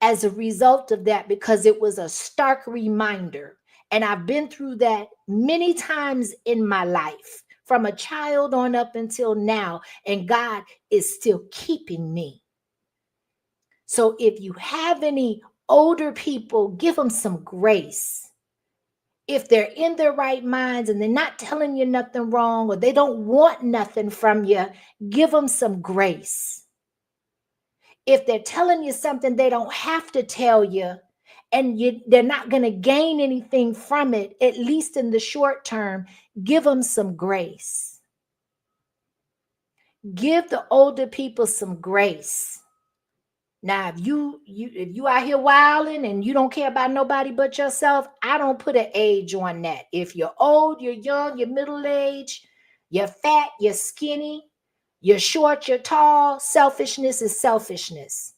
as a result of that, because it was a stark reminder. And I've been through that many times in my life, from a child on up until now, and God is still keeping me. So if you have any older people, give them some grace. If they're in their right minds and they're not telling you nothing wrong, or they don't want nothing from you, give them some grace. If they're telling you something they don't have to tell you, and they're not going to gain anything from it, at least in the short term, give them some grace. Give the older people some grace. Now, if you out here wilding and you don't care about nobody but yourself, I don't put an age on that. If you're old, you're young, you're middle-aged, you're fat, you're skinny, you're short, you're tall, selfishness is selfishness.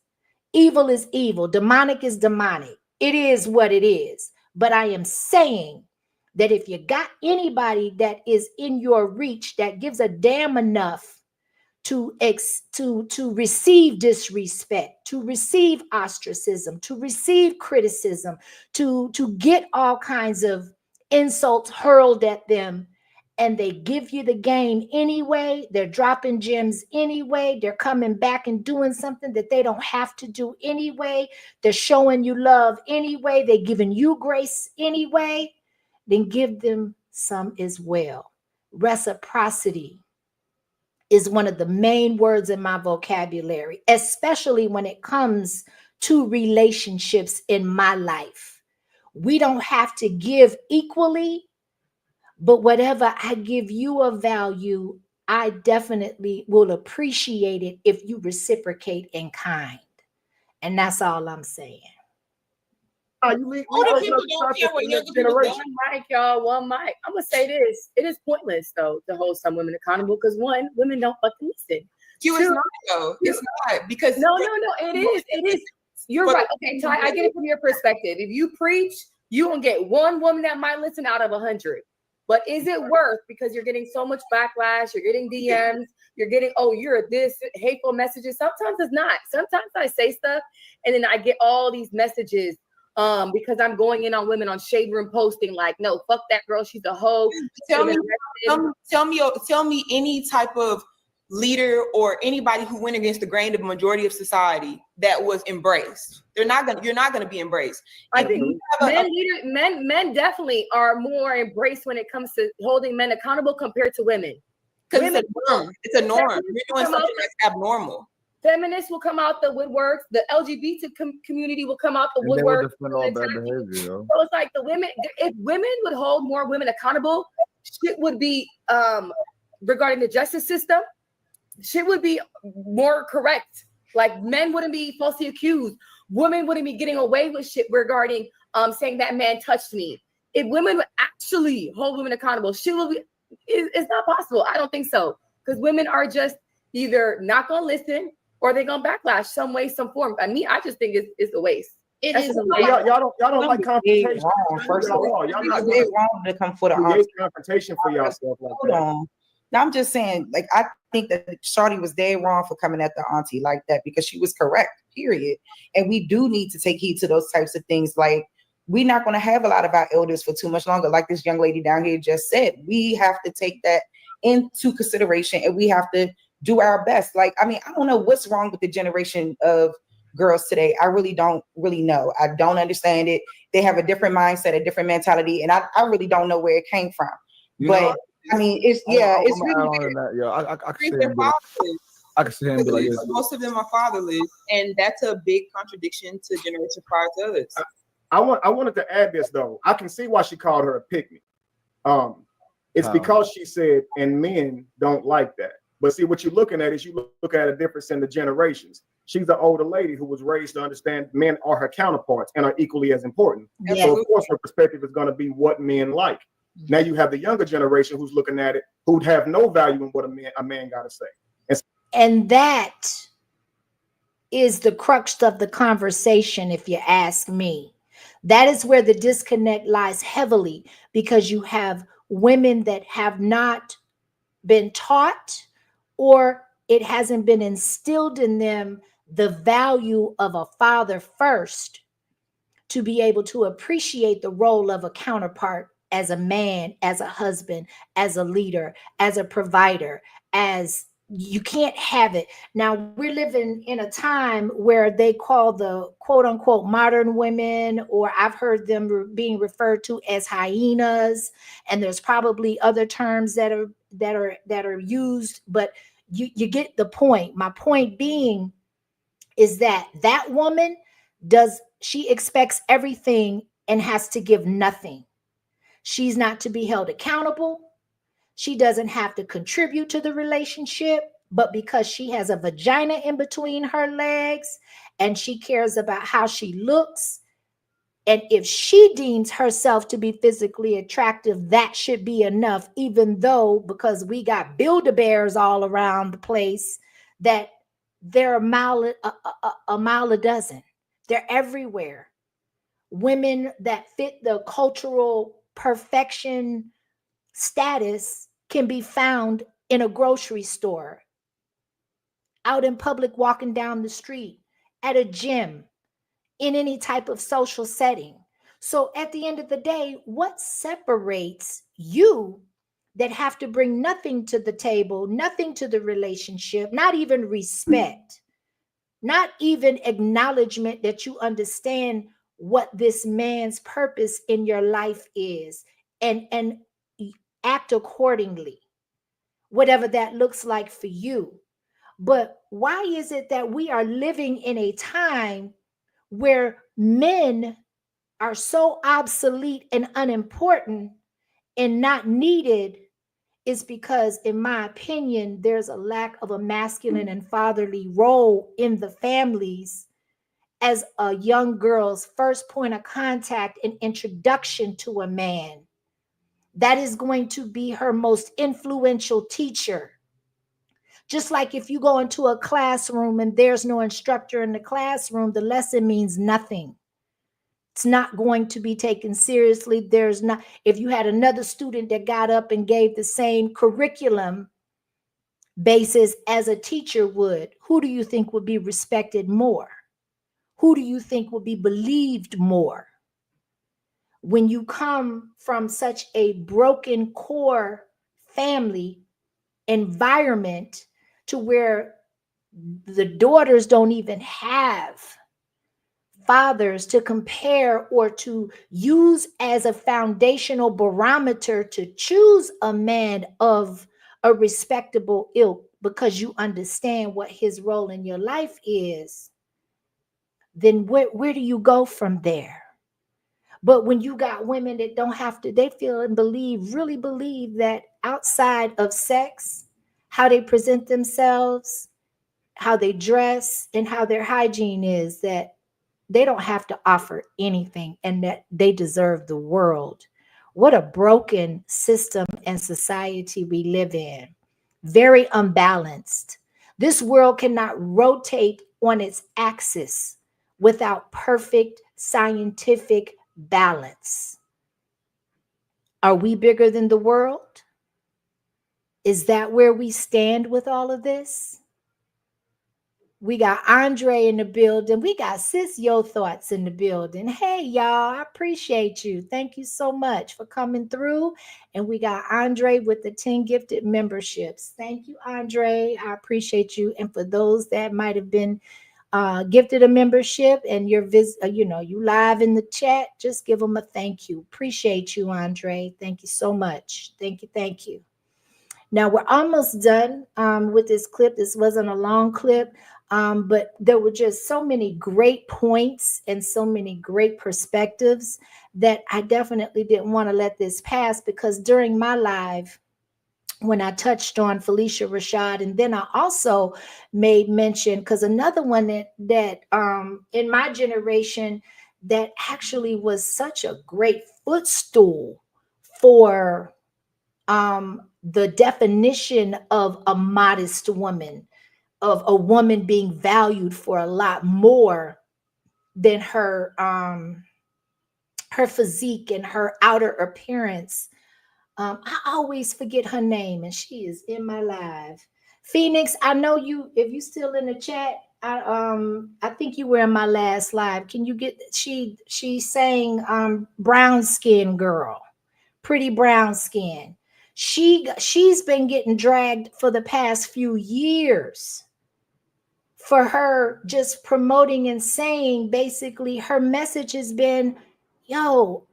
Evil is evil. Demonic is demonic. It is what it is. But I am saying that if you got anybody that is in your reach that gives a damn enough to receive disrespect, to receive ostracism, to receive criticism, to get all kinds of insults hurled at them, and they give you the game anyway, they're dropping gems anyway, they're coming back and doing something that they don't have to do anyway, they're showing you love anyway, they're giving you grace anyway, then give them some as well. Reciprocity is one of the main words in my vocabulary, especially when it comes to relationships in my life. We don't have to give equally, but whatever I give you of value, I definitely will appreciate it if you reciprocate in kind. And that's all I'm saying. Older people don't care what younger people do. One mic, y'all. One mic. I'm gonna say this: it is pointless though to hold some women accountable, because one, women don't fucking listen. It's not though. It's not, because no. It is. It is. You're right. Okay, Ty, I get it from your perspective. If you preach, you gonna get one woman that might listen out of 100. But is it worth? Because you're getting so much backlash. You're getting DMs. You're getting, oh, you're this, hateful messages. Sometimes it's not. Sometimes I say stuff and then I get all these messages. Because I'm going in on women on Shade Room posting like, no, fuck that girl, she's a hoe. Tell me any type of leader or anybody who went against the grain of the majority of society that was embraced. You're not gonna be embraced. I think men definitely are more embraced when it comes to holding men accountable compared to women. Because it's a norm. You're doing something that's abnormal. Feminists will come out the woodworks. The LGBT community will come out the woodworks. All bad behavior, so it's like the women. If women would hold more women accountable, shit would be regarding the justice system. Shit would be more correct. Like men wouldn't be falsely accused. Women wouldn't be getting away with shit regarding saying that man touched me. If women would actually hold women accountable, shit would be It's not possible. I don't think so. Because women are just either not going to listen or they're going to backlash some way, some form. I mean, I just think it's a waste. It is. Y'all don't like confrontation. First of all, y'all not wrong to come for the confrontation for yourself. Like hold on. Now I'm just saying, like, I think that Shawty was dead wrong for coming at the auntie like that because she was correct, period. And we do need to take heed to those types of things. Like, we're not going to have a lot of our elders for too much longer. Like this young lady down here just said, we have to take that into consideration and we have to do our best. Like, I mean, I don't know what's wrong with the generation of girls today. I really don't know. I don't understand it. They have a different mindset, a different mentality, and I really don't know where it came from. But I mean, it's it's really weird. I can see him be like this. Most of them are fatherless, and that's a big contradiction to generation prior to us. I wanted to add this though. I can see why she called her a pick-me. It's because she said, and men don't like that. But see, what you're looking at is you look at a difference in the generations. She's an older lady who was raised to understand men are her counterparts and are equally as important. Yes. So of course her perspective is going to be what men like. Now you have the younger generation who's looking at it, who'd have no value in what a man got to say. And that is the crux of the conversation, if you ask me. That is where the disconnect lies heavily, because you have women that have not been taught, or it hasn't been instilled in them the value of a father first, to be able to appreciate the role of a counterpart as a man, as a husband, as a leader, as a provider, as you can't have it. Now we're living in a time where they call the quote unquote modern women, or I've heard them being referred to as hyenas, and there's probably other terms that are used, but you get the point. My point being is that woman she expects everything and has to give nothing. She's not to be held accountable. She doesn't have to contribute to the relationship, but because she has a vagina in between her legs and she cares about how she looks, and if she deems herself to be physically attractive, that should be enough, even though, because we got Build-A-Bears all around the place, that they're a mile a dozen. They're everywhere. Women that fit the cultural perfection status can be found in a grocery store, out in public, walking down the street, at a gym, in any type of social setting. So at the end of the day, what separates you that have to bring nothing to the table, nothing to the relationship, not even respect, not even acknowledgement that you understand what this man's purpose in your life is, and act accordingly, whatever that looks like for you. But why is it that we are living in a time where men are so obsolete and unimportant and not needed? Is because, in my opinion, there's a lack of a masculine and fatherly role in the families as a young girl's first point of contact and introduction to a man. That is going to be her most influential teacher. Just like if you go into a classroom and there's no instructor in the classroom, the lesson means nothing. It's not going to be taken seriously. There's not, if you had another student that got up and gave the same curriculum basis as a teacher would, who do you think would be respected more? Who do you think would be believed more? When you come from such a broken core family environment to where the daughters don't even have fathers to compare or to use as a foundational barometer to choose a man of a respectable ilk, because you understand what his role in your life is, then where do you go from there? But when you got women that don't have to, they feel and believe, really believe that outside of sex, how they present themselves, how they dress, and how their hygiene is, that they don't have to offer anything and that they deserve the world. What a broken system and society we live in. Very unbalanced. This world cannot rotate on its axis without perfect scientific balance. Are we bigger than the world? Is that where we stand with all of this? We got Andre in the building. We got Sis Yo Thoughts in the building. Hey, y'all, I appreciate you. Thank you so much for coming through. And we got Andre with the 10 gifted memberships. Thank you, Andre. I appreciate you. And for those that might have been gifted a membership and you're you live in the chat, just give them a thank you. Appreciate you, Andre. Thank you so much. Thank you. Thank you. Now we're almost done with this clip. This wasn't a long clip. But there were just so many great points and so many great perspectives that I definitely didn't want to let this pass, because during my live, when I touched on Phylicia Rashad, and then I also made mention, because another one that in my generation that actually was such a great footstool for the definition of a modest woman, of a woman being valued for a lot more than her physique and her outer appearance. I always forget her name, and she is in my live. Phoenix, I know you. If you still in the chat, I think you were in my last live. Can you get? She sang Brown Skin Girl, Pretty Brown Skin. She's been getting dragged for the past few years for her just promoting and saying, basically her message has been, yo,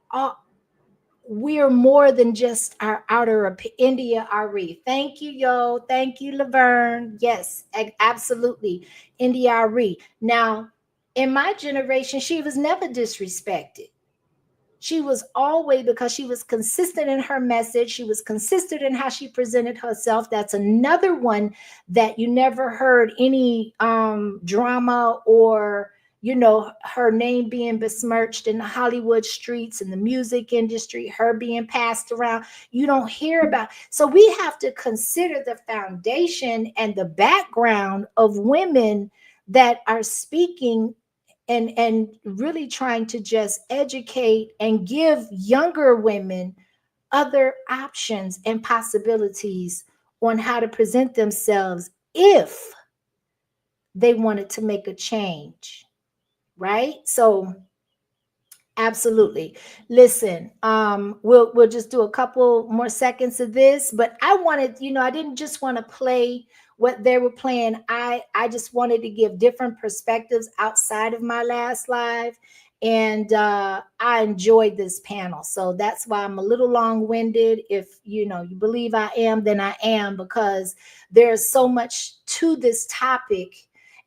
we're more than just our outer India Ari. Thank you, yo. Thank you, Laverne. Yes, absolutely. India Ari. Now, in my generation, she was never disrespected. She was always, because she was consistent in her message. She was consistent in how she presented herself. That's another one that you never heard any drama or, her name being besmirched in the Hollywood streets and the music industry, her being passed around. You don't hear about. So we have to consider the foundation and the background of women that are speaking and really trying to just educate and give younger women other options and possibilities on how to present themselves if they wanted to make a change, right? So absolutely. Listen, we'll just do a couple more seconds of this, but I wanted, I didn't just want to play what they were playing. I just wanted to give different perspectives outside of my last live, and I enjoyed this panel. So that's why I'm a little long-winded. If you believe I am, then I am, because there's so much to this topic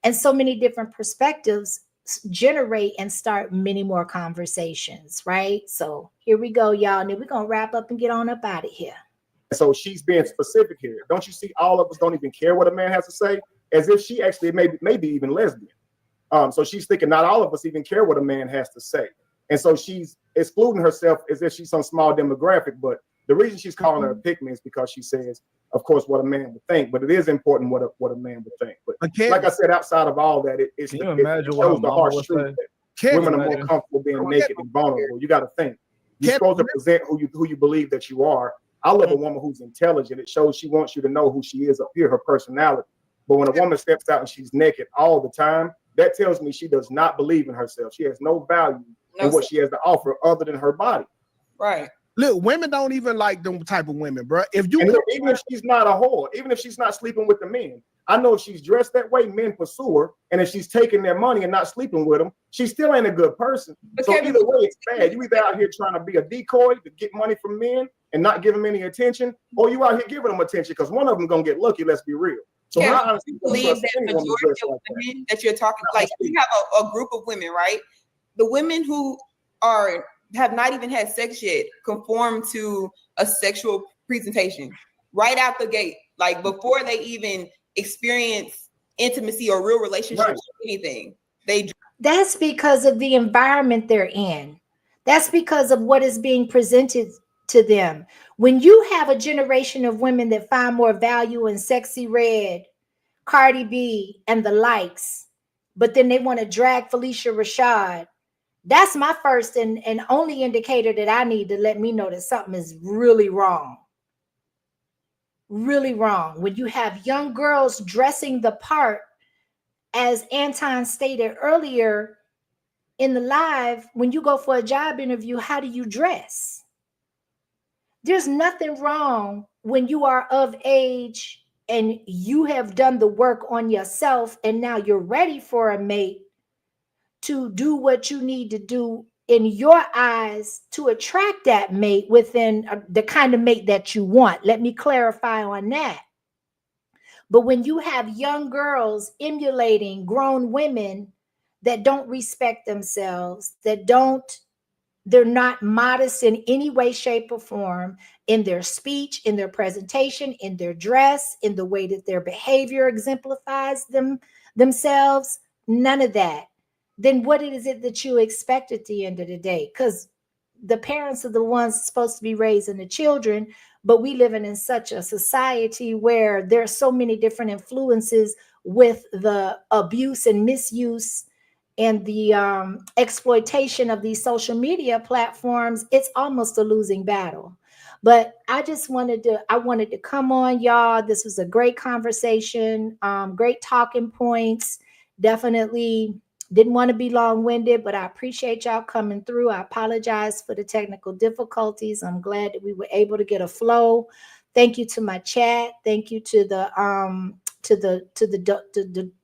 and so many different perspectives generate and start many more conversations, right? So here we go, y'all, and then we're gonna wrap up and get on up out of here. So she's being specific here. Don't you see? All of us don't even care what a man has to say, as if she actually maybe even lesbian. So she's thinking not all of us even care what a man has to say, and so she's excluding herself as if she's some small demographic. But the reason she's calling her a pick-me is because she says, of course, what a man would think, but it is important what a man would think. But like I said, outside of all that, it shows the harsh truth that women are more comfortable being naked and vulnerable. You got to think. You're supposed to present who you believe that you are. I love a woman who's intelligent. It shows she wants you to know who she is up here, her personality. But when a woman steps out and she's naked all the time, that tells me she does not believe in herself. She has no value in what she has to offer other than her body. Right. Look, women don't even like them type of women, bro. Even if she's not a whore, even if she's not sleeping with the men, I know if she's dressed that way, men pursue her. And if she's taking their money and not sleeping with them, she still ain't a good person. But so either way, it's bad. You either out here trying to be a decoy to get money from men and not give them any attention, or you out here giving them attention because one of them gonna get lucky. Let's be real. So I honestly believe that majority of women that you're talking, like you have a group of women, right? The women who have not even had sex yet conform to a sexual presentation right out the gate, like before they even experience intimacy or real relationships or anything. That's because of the environment they're in. That's because of what is being presented to them. When you have a generation of women that find more value in Sexy Red, Cardi B, and the likes, but then they want to drag Phylicia Rashad, that's my first and only indicator that I need to let me know that something is really wrong. Really wrong. When you have young girls dressing the part, as Anton stated earlier in the live, when you go for a job interview, how do you dress? There's nothing wrong when you are of age and you have done the work on yourself and now you're ready for a mate to do what you need to do in your eyes to attract that mate within the kind of mate that you want. Let me clarify on that. But when you have young girls emulating grown women that don't respect themselves, they're not modest in any way, shape, or form in their speech, in their presentation, in their dress, in the way that their behavior exemplifies themselves, none of that. Then what is it that you expect at the end of the day? Because the parents are the ones supposed to be raising the children, but we living in such a society where there's so many different influences with the abuse and misuse and the exploitation of these social media platforms. It's almost a losing battle. But I wanted to come on, y'all. This was a great conversation, great talking points. Definitely didn't want to be long-winded, but I appreciate y'all coming through. I apologize for the technical difficulties. I'm glad that we were able to get a flow. Thank you to my chat. Thank you to the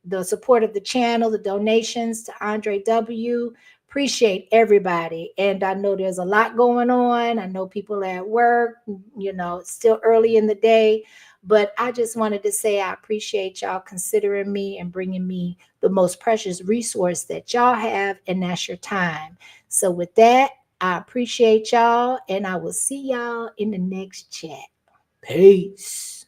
the support of the channel, the donations to Andre W. Appreciate everybody. And I know there's a lot going on. I know people are at work, it's still early in the day, but I just wanted to say I appreciate y'all considering me and bringing me the most precious resource that y'all have, and that's your time. So with that, I appreciate y'all, and I will see y'all in the next chat. Peace.